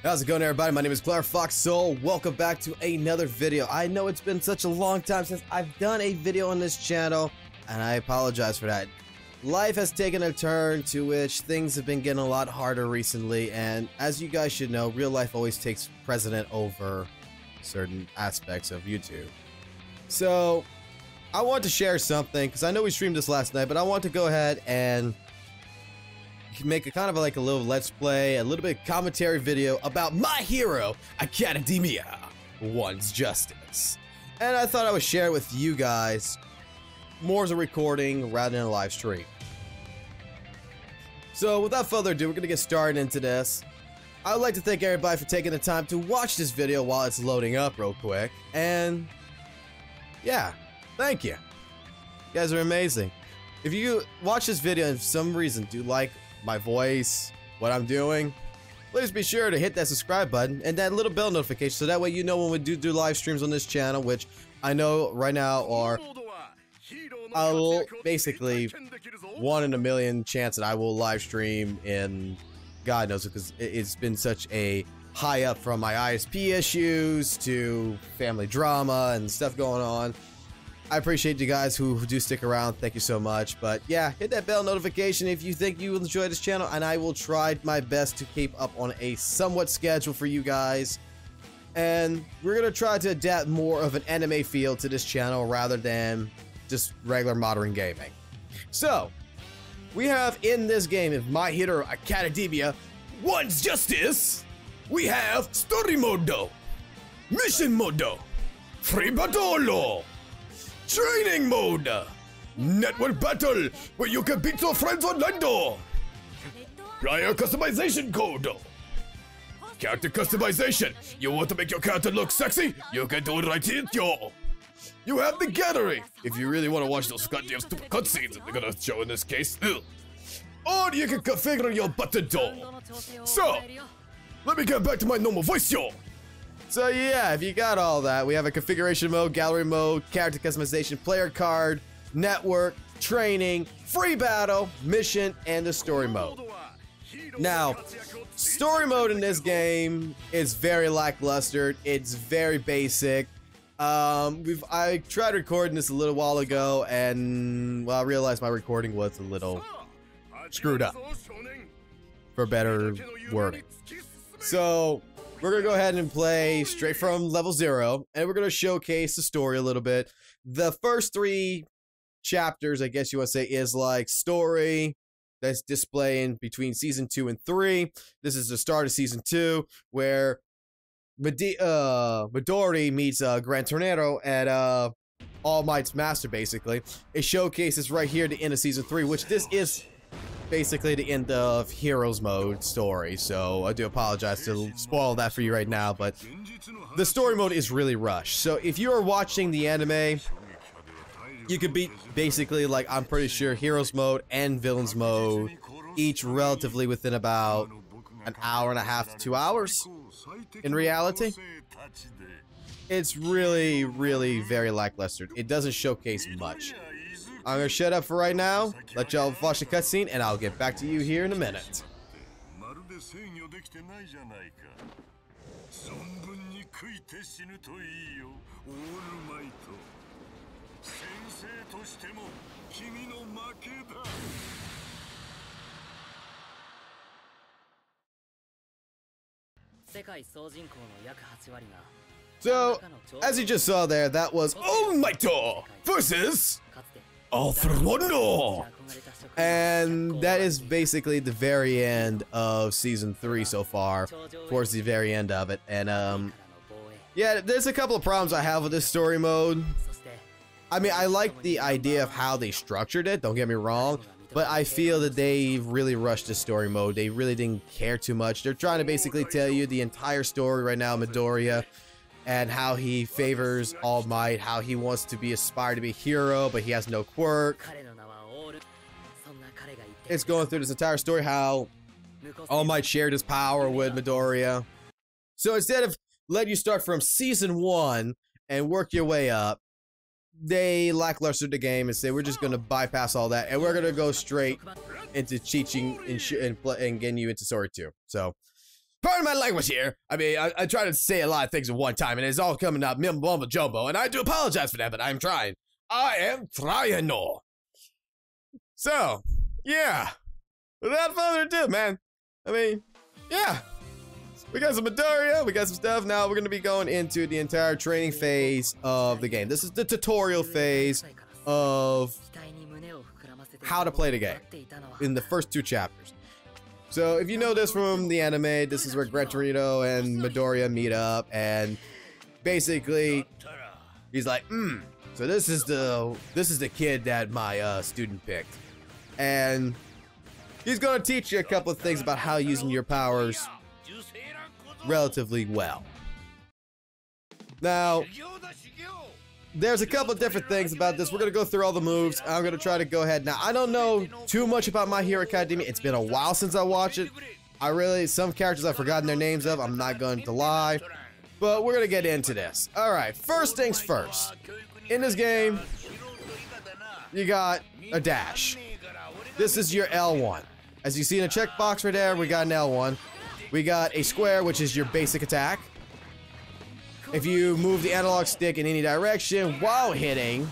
How's it going, everybody? My name is HELPFULL. Welcome back to another video. I know it's been such a long time since I've done a video on this channel, and I apologize for that. Life has taken a turn to which things have been getting a lot harder recently, and as you guys should know, real life always takes precedent over certain aspects of YouTube. So, I want to share something, because I know we streamed this last night, but I want to go ahead and make a kind of like a little let's play, a little bit of commentary video about My Hero Academia One's Justice. And I thought I would share it with you guys more as a recording rather than a live stream. So without further ado, we're gonna get started into this. I would like to thank everybody for taking the time to watch this video while it's loading up real quick. And yeah, thank you. You guys are amazing. If you watch this video and for some reason do like my voice, what I'm doing, please be sure to hit that subscribe button and that little bell notification so that way you know when we do live streams on this channel, which I know right now are basically 1 in a million chance that I will live stream in God knows it, because it's been such a high up from my ISP issues to family drama and stuff going on. I appreciate you guys who do stick around. Thank you so much. But yeah, hit that bell notification if you think you will enjoy this channel, and I will try my best to keep up on a somewhat schedule for you guys. And we're gonna try to adapt more of an anime feel to this channel rather than just regular modern gaming. So we have in this game of My Hero Academia One's Justice, we have Story Mode, Mission Mode, Free Battle, Training Mode, Network Battle, where you can beat your friends online, Player Customization Code, Character Customization. You want to make your character look sexy? You can do it right here, yo. You have the Gallery, if you really want to watch those goddamn stupid cutscenes that they're gonna show in this case. Or you can configure your button door. So, let me get back to my normal voice, yo. So yeah, if you got all that, we have a configuration mode, gallery mode, character customization, player card, network, training, free battle, mission, and the story mode. Now, story mode in this game is very lackluster. It's very basic. I tried recording this a little while ago, and well, I realized my recording was a little screwed up, for better wording. So we're gonna go ahead and play straight from level 0, and we're gonna showcase the story a little bit. The first 3 chapters, I guess you want to say, is like story that's displaying between season 2 and 3. This is the start of season 2, where Midori meets Gran Tornado at All Might's master. Basically, it showcases right here the end of season 3, which this is basically the end of Heroes Mode story, so I do apologize to spoil that for you right now, but the story mode is really rushed. So if you are watching the anime, you could beat basically, like, I'm pretty sure Heroes Mode and Villains Mode each relatively within about an hour and a half to 2 hours. In reality, it's really very lackluster. It doesn't showcase much. I'm gonna shut up for right now, let y'all watch the cutscene, and I'll get back to you here in a minute. So, as you just saw there, that was All Might versus All for One, and that is basically the very end of season 3 so far, towards the very end of it. And yeah, there's a couple of problems I have with this story mode. I mean, I like the idea of how they structured it, don't get me wrong, but I feel that they really rushed this story mode. They really didn't care too much. They're trying to basically tell you the entire story right now, Midoriya, and how he favors All Might, how he wants to be aspired to be a hero, but he has no quirk. It's going through this entire story, how All Might shared his power with Midoriya. So instead of letting you start from season 1 and work your way up, they lackluster the game and say we're just gonna bypass all that and we're gonna go straight into teaching and getting you into Story 2. So, pardon my language here. I mean, I try to say a lot of things at one time and it's all coming out mumbo jumbo, and I do apologize for that, but I'm trying. I am trying, no. So, yeah. Without further ado, man. I mean, yeah. We got some Midoriya, we got some stuff. Now we're going to be going into the entire training phase of the game. This is the tutorial phase of how to play the game in the first 2 chapters. So if you know this from the anime, this is where Gran Torino and Midoriya meet up, and basically he's like, so this is the kid that my student picked, and he's going to teach you a couple of things about how using your powers relatively well. Now, there's a couple of different things about this. We're going to go through all the moves. I'm going to try to go ahead. Now, I don't know too much about My Hero Academia. It's been a while since I watched it. Some characters I've forgotten their names of. I'm not going to lie. But we're going to get into this. All right, first things first. In this game, you got a dash. This is your L1. As you see in the checkbox right there, we got an L1. We got a square, which is your basic attack. If you move the analog stick in any direction while hitting,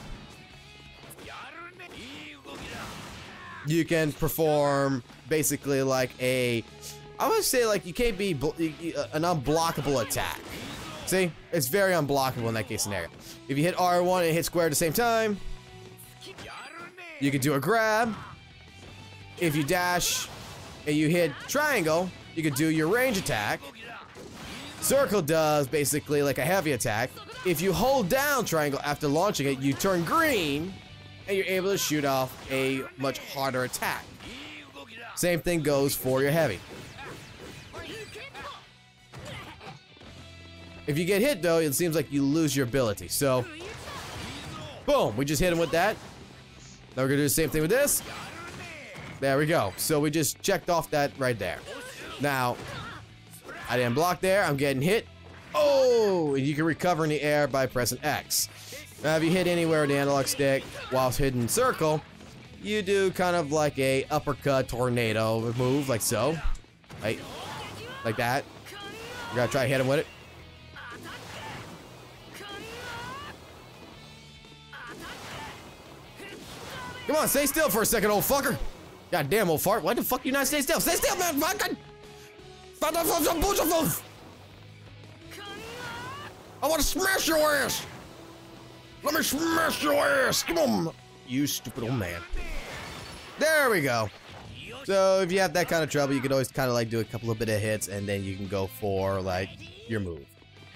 you can perform basically like I would say like you can't be an unblockable attack. See? It's very unblockable in that case scenario. If you hit R1 and hit square at the same time, you can do a grab. If you dash and you hit triangle, you can do your range attack. Circle does basically like a heavy attack. If you hold down triangle after launching it, you turn green and you're able to shoot off a much harder attack. Same thing goes for your heavy. If you get hit though, it seems like you lose your ability. So, boom, we just hit him with that. Now we're gonna do the same thing with this. There we go. So we just checked off that right there. Now, I didn't block there. I'm getting hit. Oh, and you can recover in the air by pressing X. Now, if you hit anywhere with the analog stick whilst hitting circle, you do kind of like a uppercut tornado move, like so. Like that. We're gonna try to hit him with it. Come on, stay still for a second, old fucker. God damn, old fart. Why the fuck you not stay still? Stay still, man. I want to smash your ass. Let me smash your ass. Come on, you stupid old man. There we go. So if you have that kind of trouble, you can always kind of like do a couple of bit of hits, and then you can go for like your move.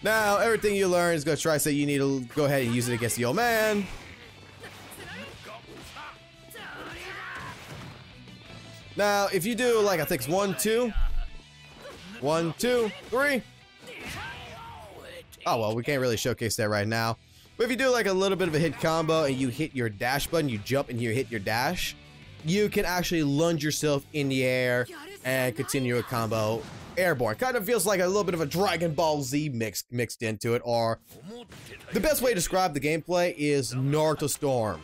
Now, everything you learn is going to try to say you need to go ahead and use it against the old man. Now, if you do like, I think it's 1, 2. 1, 2, 3. Oh, well, we can't really showcase that right now. But if you do like a little bit of a hit combo and you hit your dash button, you jump and you hit your dash, you can actually lunge yourself in the air and continue a combo airborne. Kind of feels like a little bit of a Dragon Ball Z mixed into it, or the best way to describe the gameplay is Naruto Storm.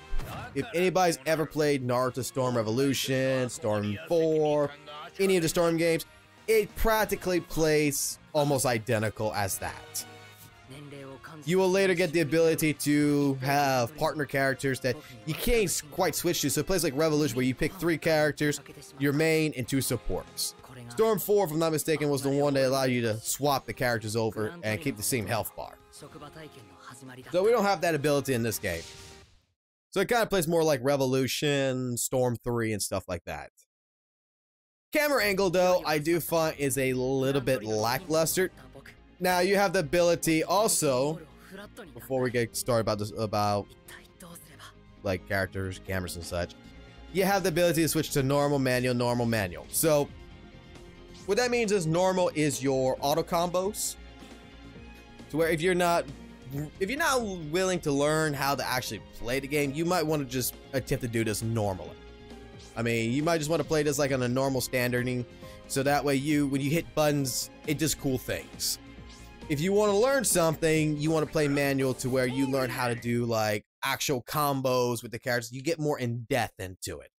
If anybody's ever played Naruto Storm Revolution, Storm 4, any of the Storm games, it practically plays almost identical as that. You will later get the ability to have partner characters that you can't quite switch to, so it plays like Revolution where you pick 3 characters, your main and 2 supports. Storm 4, if I'm not mistaken, was the one that allowed you to swap the characters over and keep the same health bar. So we don't have that ability in this game. So it kind of plays more like Revolution, Storm 3, and stuff like that. Camera angle, though, I do find is a little bit lackluster. Now, you have the ability also, before we get started about like characters, cameras, and such, you have the ability to switch to normal, manual, normal, manual. So, what that means is normal is your auto combos. To where if you're not willing to learn how to actually play the game, you might want to just attempt to do this normally. I mean, you might just want to play this like on a normal standarding, so that way when you hit buttons, it does cool things. If you want to learn something, you want to play manual to where you learn how to do like, actual combos with the characters. You get more in depth into it.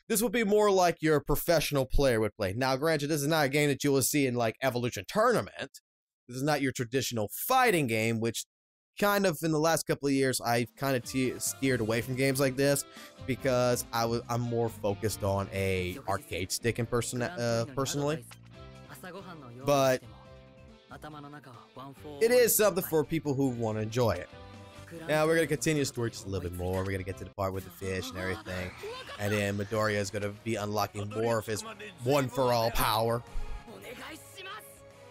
This would be more like your professional player would play. Now, granted, this is not a game that you will see in like Evolution Tournament. This is not your traditional fighting game, which kind of in the last couple of years, I've kind of steered away from games like this because I'm more focused on a arcade stick in personally. But it is something for people who want to enjoy it. Now we're going to continue the story just a little bit more. We're going to get to the part with the fish and everything. And then Midoriya is going to be unlocking more of his one-for-all power.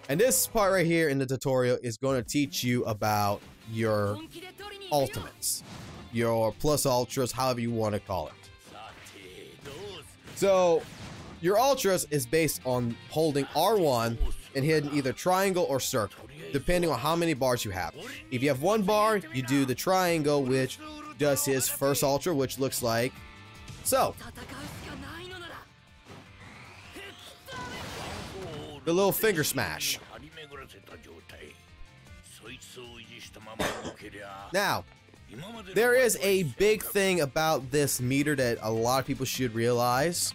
And this part right here in the tutorial is going to teach you about your ultimates. Your plus ultras, however you want to call it. So, your ultras is based on holding R1 and hitting either triangle or circle, depending on how many bars you have. If you have 1 bar, you do the triangle, which does his first ultra, which looks like so. The little finger smash. Now, there is a big thing about this meter that a lot of people should realize.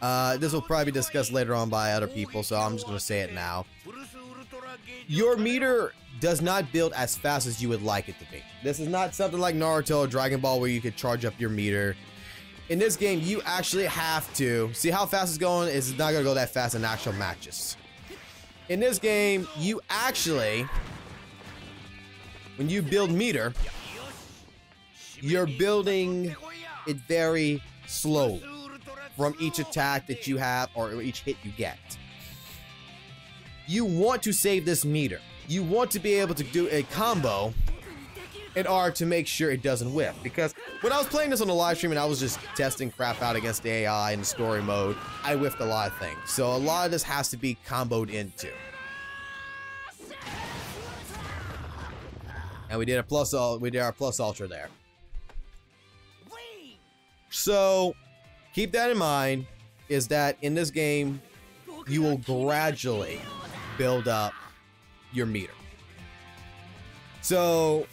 This will probably be discussed later on by other people, so I'm just going to say it now. Your meter does not build as fast as you would like it to be. This is not something like Naruto or Dragon Ball where you could charge up your meter. In this game, you actually have to see how fast it's going. It's not going to go that fast in actual matches. In this game, you actually, when you build meter, you're building it very slowly from each attack that you have or each hit you get. You want to save this meter. You want to be able to do a combo in order to make sure it doesn't whiff. Because when I was playing this on the live stream and I was just testing crap out against the AI in the story mode, I whiffed a lot of things. So a lot of this has to be comboed into. And we did our plus ultra there. So keep that in mind, is that in this game, you will gradually build up your meter. So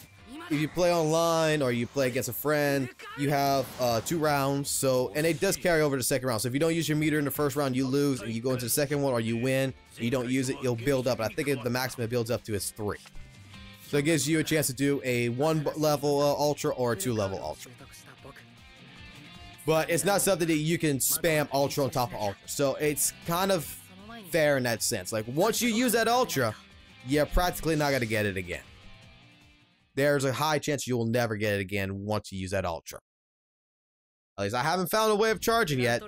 if you play online or you play against a friend, you have 2 rounds. So, and it does carry over to the second round. So if you don't use your meter in the first round, you lose, and you go into the second one or you win, and you don't use it, you'll build up. And I think the maximum it builds up to is 3. So it gives you a chance to do a 1-level ultra or a 2-level ultra. But it's not something that you can spam ultra on top of ultra. So it's kind of fair in that sense. Like once you use that ultra, you're practically not going to get it again. There's a high chance you will never get it again once you use that ultra. At least I haven't found a way of charging yet.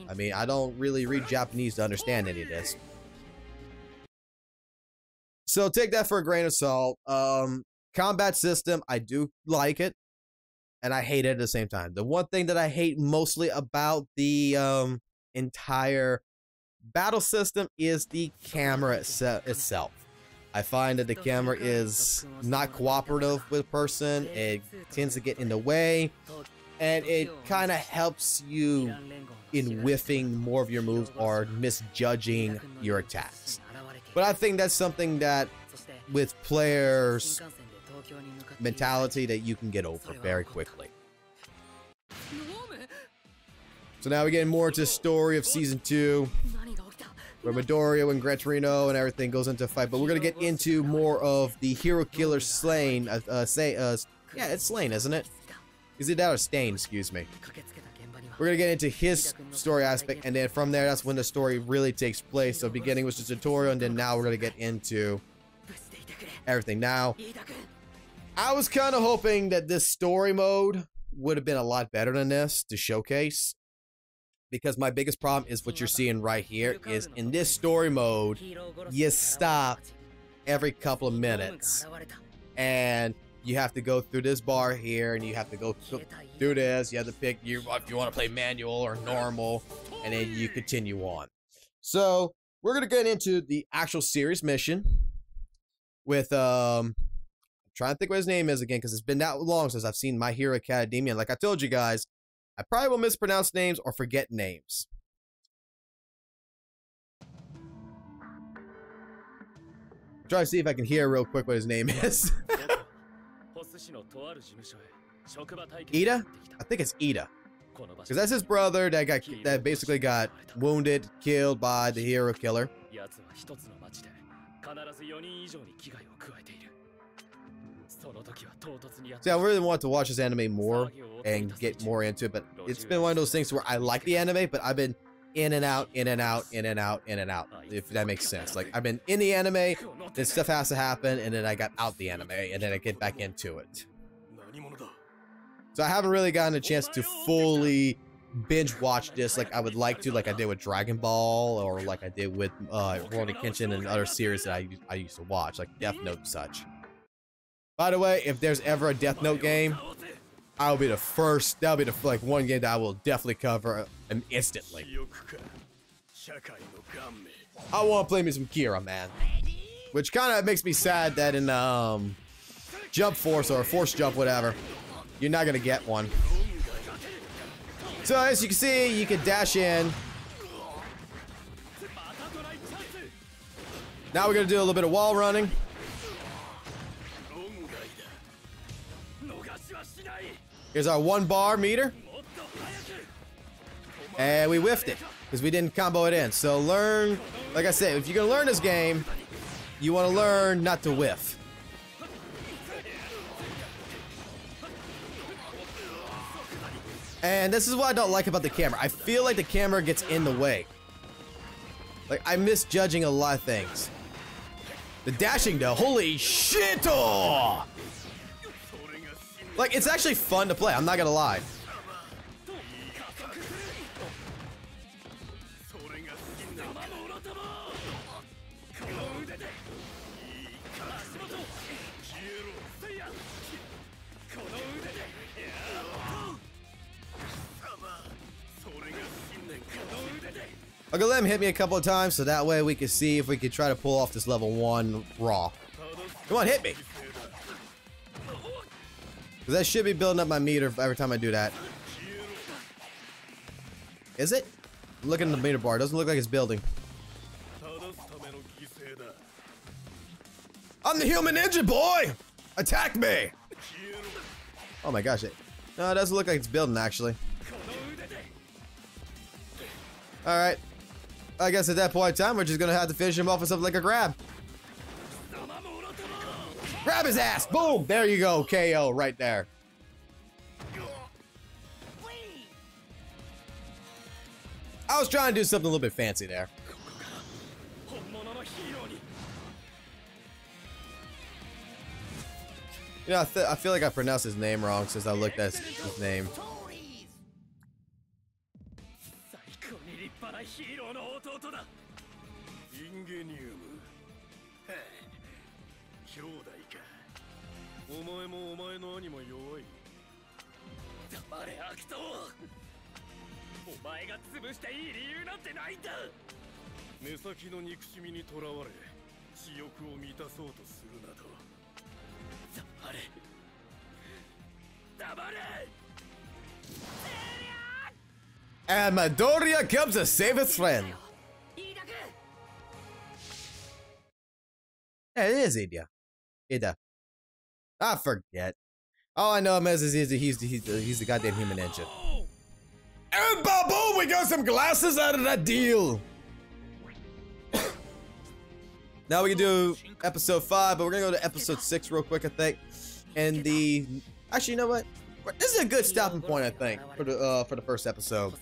I mean, I don't really read Japanese to understand any of this. So take that for a grain of salt. Combat system, I do like it. And I hate it at the same time. The one thing that I hate mostly about the entire battle system is the camera itself. I find that the camera is not cooperative with a person. It tends to get in the way. And it kind of helps you in whiffing more of your moves or misjudging your attacks. But I think that's something that with players' mentality that you can get over very quickly. So now we're getting more into the story of Season 2, where Midoriya and Gran Torino and everything goes into a fight. But we're going to get into more of the hero killer Slain. Yeah, it's Slain, isn't it? Is it that or Stain? Excuse me. We're going to get into his story aspect, and then from there, that's when the story really takes place. So beginning was the tutorial, and then now we're going to get into everything. Now, I was kind of hoping that this story mode would have been a lot better than this to showcase. Because my biggest problem is what you're seeing right here is in this story mode, you stop every couple of minutes. And you have to go through this bar here, and you have to go through this. You have to pick if you want to play manual or normal, and then you continue on. So we're going to get into the actual series mission with, I'm trying to think what his name is again, because it's been that long since I've seen My Hero Academia. And like I told you guys, I probably will mispronounce names or forget names. Try to see if I can hear real quick what his name is. Ida? I think it's Ida. Because that's his brother that basically got wounded, killed by the hero killer. See, I really want to watch this anime more and get more into it, but it's been one of those things where I like the anime, but I've been in and out, in and out, in and out, in and out, if that makes sense. Like, I've been in the anime, then stuff has to happen, and then I got out the anime, and then I get back into it. So I haven't really gotten a chance to fully binge watch this like I would like to, like I did with Dragon Ball, or like I did with Rurouni Kenshin and other series that I used to watch, like Death Note and such. By the way, if there's ever a Death Note game, I'll be the first. That'll be the like one game that I will definitely cover instantly. I want to play me some Kira, man. Which kind of makes me sad that in Jump Force or Force Jump, whatever, you're not gonna get one. So as you can see, you can dash in. Now we're gonna do a little bit of wall running. Here's our 1 bar meter. And we whiffed it because we didn't combo it in. So learn, like I said, if you're gonna learn this game, you want to learn not to whiff. And this is what I don't like about the camera. I feel like the camera gets in the way. Like, I miss judging a lot of things. The dashing though, holy shit! Oh! Like, it's actually fun to play, I'm not gonna lie. I'll go let him hit me a couple of times so that way we can see if we can try to pull off this level 1 raw. Come on, hit me! Because that should be building up my meter every time I do that. Is it? Look at the meter bar. It doesn't look like it's building. I'm the human ninja, boy! Attack me! Oh my gosh. No, it doesn't look like it's building, actually. Alright. I guess at that point in time, we're just gonna have to finish him off with something like a grab. Grab his ass! Boom! There you go, KO right there. I was trying to do something a little bit fancy there. You know, I feel like I pronounced his name wrong since I looked at his name. And Midoriya comes to save his friend. Yeah, it is Ida. I forget. All I know him as is he's the goddamn human engine. And boom, we got some glasses out of that deal. Now we can do episode 5, but we're gonna go to episode 6 real quick, I think. And actually, you know what? This is a good stopping point, I think, for the first episode.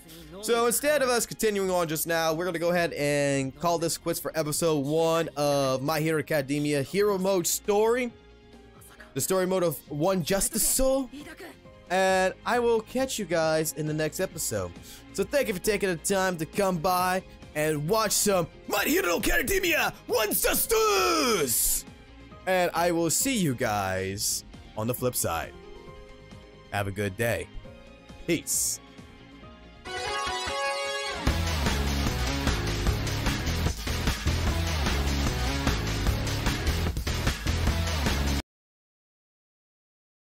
So instead of us continuing on just now, we're gonna go ahead and call this quits for episode 1 of My Hero Academia Hero Mode Story. The story mode of One Justice Soul. And I will catch you guys in the next episode. So thank you for taking the time to come by and watch some My Hero Academia One Justice! And I will see you guys on the flip side. Have a good day. Peace.